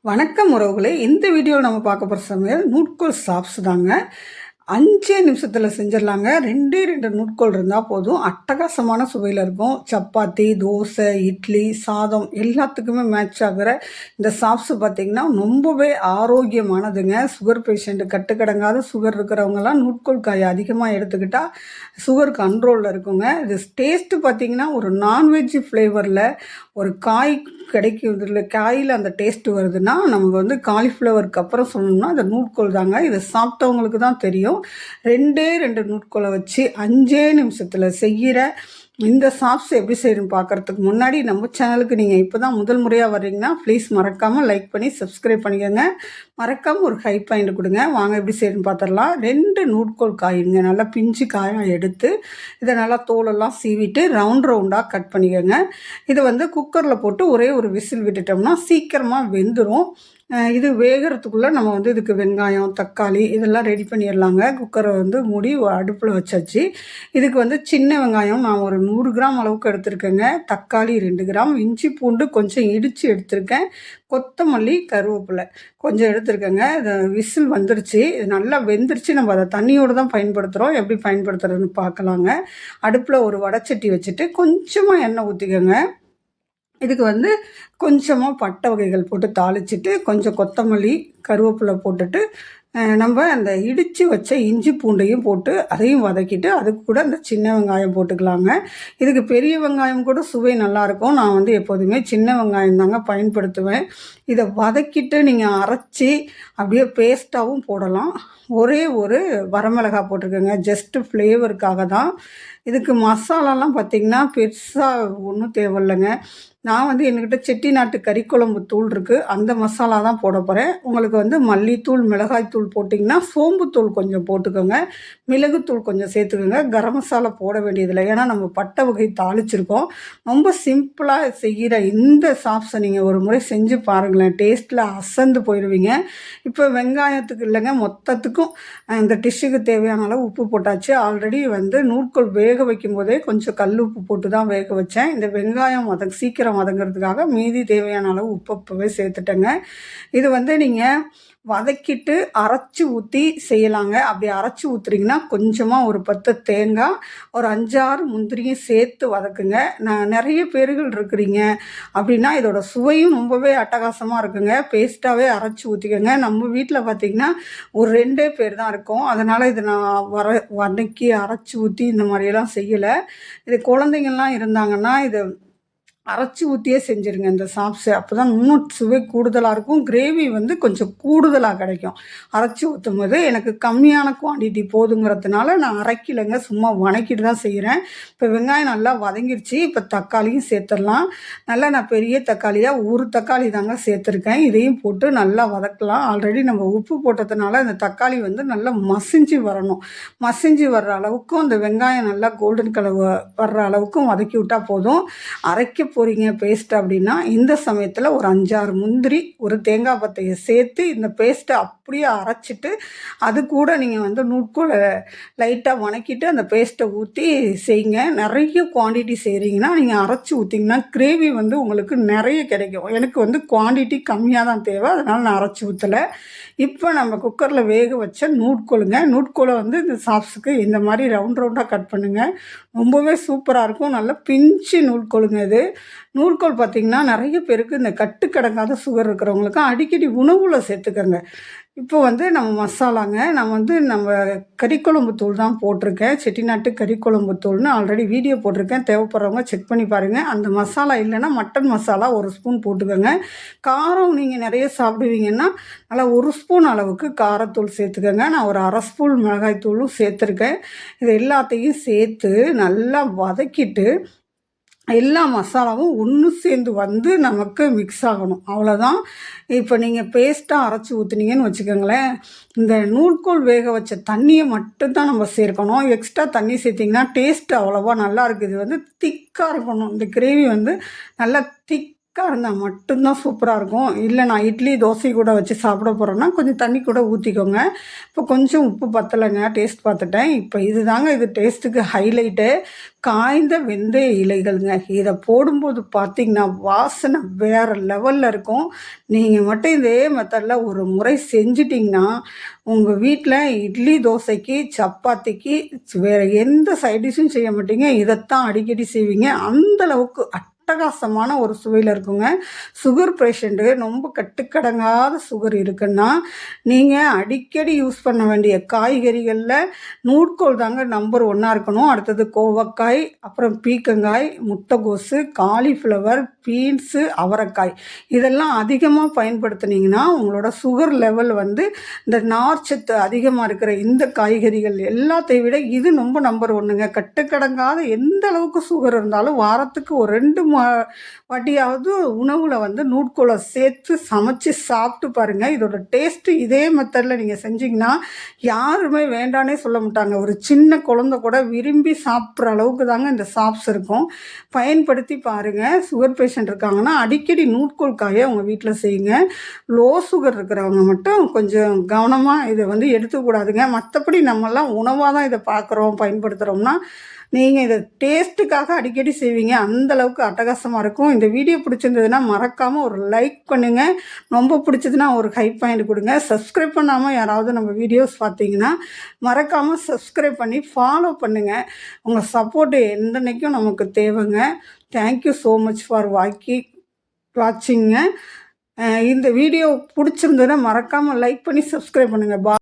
வணக்கம் உறவுகளே. இந்த வீடியோவில் நம்ம பார்க்க போகிற சமையல் நூட்கோல் சாப்ஸ் தாங்க. 5 நிமிஷத்தில் செஞ்சிடலாங்க. 2 நூட்கோல் இருந்தால் போதும். அட்டகாசமான சுவையில் இருக்கும். சப்பாத்தி, தோசை, இட்லி, சாதம் எல்லாத்துக்குமே மேட்ச் ஆகிற இந்த சாப்ஸ் பார்த்திங்கன்னா ரொம்பவே ஆரோக்கியமானதுங்க. சுகர் பேஷண்ட்டு, கட்டுக்கடங்காத சுகர் இருக்கிறவங்கலாம் நூட்கோல் காயை அதிகமாக எடுத்துக்கிட்டால் சுகர் கண்ட்ரோலில் இருக்குங்க. இது டேஸ்ட்டு பார்த்திங்கன்னா ஒரு நான்வெஜ் ஃப்ளேவரில் ஒரு காய் கிடைக்கிறதுல காயில் அந்த டேஸ்ட்டு வருதுன்னா நமக்கு வந்து காலிஃப்ளவருக்கு அப்புறம் சொல்லணும்னா அந்த நூட்கோல் தாங்க. இதை சாப்பிட்டவங்களுக்கு தான் தெரியும். 2 நூட்கோலை வச்சு 5 நிமிஷத்தில் செய்கிற இந்த சாப்ஸ் எப்படி செய்யணும்னு பார்க்குறதுக்கு முன்னாடி நம்ம சேனலுக்கு நீங்கள் இப்போ தான் முதல் முறையாக வர்றீங்கன்னா ப்ளீஸ் மறக்காமல் லைக் பண்ணி சப்ஸ்கிரைப் பண்ணிக்கோங்க. மறக்காமல் ஒரு ஹை பாயிண்ட் கொடுங்க. வாங்க எப்படி செய்யணும்னு பார்த்துடலாம். 2 நூட்கோல் காயுங்க நல்லா பிஞ்சு காயாக எடுத்து இதை நல்லா தோலெல்லாம் சீவிட்டு ரவுண்டாக கட் பண்ணிக்கோங்க. இதை வந்து குக்கரில் போட்டு ஒரே ஒரு விசில் விட்டுட்டோம்னா சீக்கிரமாக வெந்துடும். இது வேகிறதுக்குள்ளே நம்ம வந்து இதுக்கு வெங்காயம், தக்காளி இதெல்லாம் ரெடி பண்ணிடலாங்க. குக்கரை வந்து மூடி அடுப்பில் வச்சாச்சு. இதுக்கு வந்து சின்ன வெங்காயம் நான் ஒரு 100 கிராம் அளவுக்கு எடுத்திருக்கேங்க. தக்காளி 2 கிராம், இஞ்சி பூண்டு கொஞ்சம் இடித்து எடுத்திருக்கேன், கொத்தமல்லி, கருவேப்பிலை கொஞ்சம் எடுத்துருக்கேங்க. இது விசில் வந்துருச்சு. இது நல்லா வெந்துருச்சு. நம்ம அதை தண்ணியோடு தான் பயன்படுத்துகிறோம். எப்படி பயன்படுத்துகிறதுன்னு பார்க்கலாங்க. அடுப்பில் ஒரு வடைச்சட்டி வச்சுட்டு கொஞ்சமாக எண்ணெய் ஊற்றிக்கோங்க. இதுக்கு வந்து கொஞ்சமாக பட்டை வகைகள் போட்டு தாளிச்சிட்டு கொஞ்சம் கொத்தமல்லி, கருவேப்பிலை போட்டுட்டு நம்ம அந்த இடித்து வச்ச இஞ்சி பூண்டையும் போட்டு அதையும் வதக்கிட்டு அதுக்கு கூட அந்த சின்ன வெங்காயம் போட்டுக்கலாங்க. இதுக்கு பெரிய வெங்காயம் கூட சுவை நல்லாயிருக்கும். நான் வந்து எப்போதுமே சின்ன வெங்காயம் தாங்க பயன்படுத்துவேன். இதை வதக்கிட்டு நீங்கள் அரைச்சி அப்படியே பேஸ்ட்டாகவும் போடலாம். ஒரே ஒரு வரமிளகாய் போட்டிருக்கேங்க, ஜஸ்ட்டு ஃப்ளேவருக்காக தான். இதுக்கு மசாலாலாம் பார்த்திங்கன்னா பெருசாக ஒன்றும் தேவையில்லைங்க. நான் வந்து என்கிட்ட செட்டிநாட்டு கறிக்குழம்பு தூள் இருக்குது, அந்த மசாலா தான் போட போகிறேன். உங்களுக்கு வந்து மல்லித்தூள், மிளகாய்த்தூள் போட்டிங்கன்னா சோம்புத்தூள் கொஞ்சம் போட்டுக்கோங்க, மிளகுத்தூள் கொஞ்சம் சேர்த்துக்கோங்க. கரம் மசாலா போட வேண்டியதில்லை, ஏன்னா நம்ம பட்டை வகை தாளிச்சிருக்கோம். ரொம்ப சிம்பிளாக செய்கிற இந்த சாப்ஸை நீங்கள் ஒரு முறை செஞ்சு பாருங்களேன், டேஸ்ட்டில் அசந்து போயிடுவீங்க. இப்போ வெங்காயத்துக்கு இல்லைங்க, மொத்தத்துக்கும் இந்த டிஷ்ஷுக்கு தேவையான அளவு உப்பு போட்டாச்சு. ஆல்ரெடி வந்து நூட்கோல் வேக வைக்கும் போதே கொஞ்சம் கல் உப்பு போட்டு தான் வேக வச்சேன். இந்த வெங்காயம் சீக்கிரம் வதங்கிறதுக்காக மீதி தேவையான அளவு உப்பு அப்போவே சேர்த்துட்டேங்க. இது வந்து நீங்கள் வதக்கிட்டு அரைச்சி ஊற்றி செய்யலாங்க. அப்படி அரைச்சி ஊற்றுறீங்கன்னா கொஞ்சமாக ஒரு 10 தேங்காய், ஒரு 5-6 முந்திரியும் சேர்த்து வதக்குங்க. நான் நிறைய பேர்கள் இருக்கிறீங்க அப்படின்னா இதோட சுவையும் ரொம்பவே அட்டகாசமாக இருக்குங்க. பேஸ்ட்டாகவே அரைச்சி ஊற்றிக்கோங்க. நம்ம வீட்டில் பார்த்திங்கன்னா ஒரு 2 பேர் தான் இருக்கோம். அதனால் இதை நான் வதக்கி அரைச்சி ஊற்றி இந்த மாதிரியெல்லாம் செய்யலை. இது குழந்தைங்கள்லாம் இருந்தாங்கன்னா இதை அரைச்சி ஊற்றியே செஞ்சுருங்க இந்த சாப்ஸு. அப்போ தான் இன்னும் சுவை கூடுதலாக இருக்கும். கிரேவி வந்து கொஞ்சம் கூடுதலாக கிடைக்கும். அரைச்சி ஊற்றும் போது எனக்கு கம்மியான குவான்டிட்டி போதுங்கிறதுனால நான் அரைக்கலைங்க, சும்மா வதக்கிட்டு தான் செய்கிறேன். இப்போ வெங்காயம் நல்லா வதங்கிடுச்சு. இப்போ தக்காளியும் சேர்த்துடலாம். நல்லா நான் பெரிய தக்காளியாக ஒரு தக்காளி தாங்க சேர்த்துருக்கேன். இதையும் போட்டு நல்லா வதக்கலாம். ஆல்ரெடி நம்ம உப்பு போட்டதுனால இந்த தக்காளி வந்து நல்லா மசிஞ்சு வரணும். மசிஞ்சு வர்ற அளவுக்கும் அந்த வெங்காயம் நல்லா கோல்டன் கலர் வர்ற அளவுக்கும் வதக்கி விட்டால் போதும். அரைக்க போகிறீங்க பேஸ்ட் அப்படின்னா இந்த சமயத்தில் ஒரு 5-6 முந்திரி, ஒரு தேங்காய் பத்தையை சேர்த்து இந்த பேஸ்ட்டை அப்படியே அரைச்சிட்டு அது கூட நீங்கள் வந்து நூட்கோலை லைட்டாக வதக்கிட்டு அந்த பேஸ்ட்டை ஊற்றி செய்யுங்க. நிறைய குவான்டிட்டி செய்கிறீங்கன்னா நீங்கள் அரைச்சி ஊற்றிங்கன்னா கிரேவி வந்து உங்களுக்கு நிறைய கிடைக்கும். எனக்கு வந்து குவான்டிட்டி கம்மியாக தான் தேவை, அதனால் நான் அரைச்சி ஊற்றலை. இப்போ நம்ம குக்கரில் வேக வச்ச நூட்கோலுங்க. நூட்கோலை வந்து இந்த சாப்ஸுக்கு இந்த மாதிரி ரவுண்டாக கட் பண்ணுங்கள். ரொம்பவே சூப்பராக இருக்கும். நல்லா பிஞ்சு நூட்கோலுங்க இது. நூட்கோல் பார்த்திங்கன்னா நிறைய பேருக்கு இந்த கட்டுக்கடங்காத சுகர் இருக்கிறவங்களுக்கு அடிக்கடி உணவில் சேர்த்துக்கங்க. இப்போ வந்து நம்ம மசாலாங்க, நான் வந்து நம்ம கறிக்குழம்பு தூள் தான் போட்டிருக்கேன். செட்டிநாட்டு கறிக்குழம்பு தூள்னு ஆல்ரெடி வீடியோ போட்டிருக்கேன், தேவைப்படுறவங்க செக் பண்ணி பாருங்கள். அந்த மசாலா இல்லைன்னா மட்டன் மசாலா 1 ஸ்பூன் போட்டுக்கோங்க. காரம் நீங்கள் நிறைய சாப்பிடுவீங்கன்னா நல்லா 1 ஸ்பூன் அளவுக்கு காரத்தூள் சேர்த்துக்கோங்க. நான் ஒரு 1/2 ஸ்பூன் மிளகாய்த்தூளும் சேர்த்துருக்கேன். இது எல்லாத்தையும் சேர்த்து நல்லா வதக்கிட்டு எல்லா மசாலாவும் ஒன்று சேர்ந்து வந்து நமக்கு மிக்ஸ் ஆகணும், அவ்வளோதான். இப்போ நீங்கள் பேஸ்ட்டாக அரைச்சி ஊற்றுனீங்கன்னு வச்சுக்கோங்களேன், இந்த நூட்கோல் வேக வச்ச தண்ணியை மட்டும்தான் நம்ம சேர்க்கணும். எக்ஸ்ட்ரா தண்ணி சேர்த்திங்கன்னா டேஸ்ட்டு அவ்வளோவா நல்லா இருக்குது. இது வந்து திக்காக இருக்கணும். இந்த கிரேவி வந்து நல்லா திக் திக்காக இருந்தால் மட்டும்தான் சூப்பராக இருக்கும். இல்லை நான் இட்லி தோசை கூட வச்சு சாப்பிட போகிறேன்னா கொஞ்சம் தண்ணி கூட ஊற்றிக்கோங்க. இப்போ கொஞ்சம் உப்பு பத்தலைங்க, டேஸ்ட் பார்த்துட்டேன். இப்போ இதுதாங்க இது டேஸ்ட்டுக்கு ஹைலைட்டு. காய்ந்த வெந்தய இலைகள்ங்க. இதை போடும்போது பார்த்திங்கன்னா வாசனை வேறு லெவலில் இருக்கும். நீங்கள் மட்டும் இதே மெத்தடில் ஒரு முறை செஞ்சிட்டிங்கன்னா உங்கள் வீட்டில் இட்லி தோசைக்கு சப்பாத்திக்கு வேறு எந்த சைட் டிஷ்ஷும் செய்ய மாட்டீங்க. இதைத்தான் அடிக்கடி செய்வீங்க. அந்தளவுக்கு அட்டகாசமான ஒரு சுவையில் இருக்குங்க. சுகர் பேஷண்ட்டு ரொம்ப கட்டுக்கடங்காத சுகர் இருக்குன்னா நீங்கள் அடிக்கடி யூஸ் பண்ண வேண்டிய காய்கறிகளில் நூட்கோல் தாங்க நம்பர் 1 இருக்கணும். அடுத்தது கோவக்காய், அப்புறம் பீக்கங்காய், முட்டைகோஸு, காலிஃப்ளவர், பீன்ஸு, அவரைக்காய் இதெல்லாம் அதிகமாக பயன்படுத்துனீங்கன்னா உங்களோட சுகர் லெவல் இந்த நார்ச்சத்து அதிகமாக இருக்கிற இந்த காய்கறிகள் எல்லாத்தையும் விட இது ரொம்ப நம்பர் 1ங்க. கட்டுக்கடங்காத எந்த அளவுக்கு சுகர் இருந்தாலும் வாரத்துக்கு ஒரு 2 வாட்டியாவது உணவில் நூட்கோலை சேர்த்து சமைச்சு சாப்பிட்டு பாருங்கள். இதோட டேஸ்ட்டு இதே மெத்தடில் நீங்கள் செஞ்சிங்கன்னா யாருமே வேண்டானே சொல்ல மாட்டாங்க. ஒரு சின்ன குழந்தை கூட விரும்பி சாப்பிட்ற அளவுக்கு தாங்க இந்த சாப்ஸ் இருக்கும். பயன்படுத்தி பாருங்கள். சுகர் பேஷண்ட் இருக்காங்கன்னா அடிக்கடி நூட்கோல் காயை உங்கள் வீட்டில் செய்யுங்க. லோ சுகர் இருக்கிறவங்க மட்டும் கொஞ்சம் கவனமாக இதை எடுத்துக்கூடாதுங்க. மற்றபடி நம்மெல்லாம் உணவாக தான் இதை பார்க்குறோம், பயன்படுத்துகிறோம்னா நீங்கள் இதை டேஸ்ட்டுக்காக அடிக்கடி செய்வீங்க. அந்தளவுக்கு அட்டகாசமாக இருக்கும். இந்த வீடியோ பிடிச்சிருந்ததுன்னா மறக்காமல் ஒரு லைக் பண்ணுங்கள். ரொம்ப பிடிச்சதுன்னா ஒரு ஹை பாயிண்ட் கொடுங்க. சப்ஸ்கிரைப் பண்ணாமல் யாராவது நம்ம வீடியோஸ் பார்த்தீங்கன்னா மறக்காமல் சப்ஸ்கிரைப் பண்ணி ஃபாலோ பண்ணுங்கள். உங்கள் சப்போர்ட்டு எந்தன்னைக்கும் நமக்கு தேவைங்க. Thank you so much for வாட்சிங்க. இந்த வீடியோ பிடிச்சிருந்ததுன்னா மறக்காமல் லைக் பண்ணி சப்ஸ்கிரைப் பண்ணுங்கள்.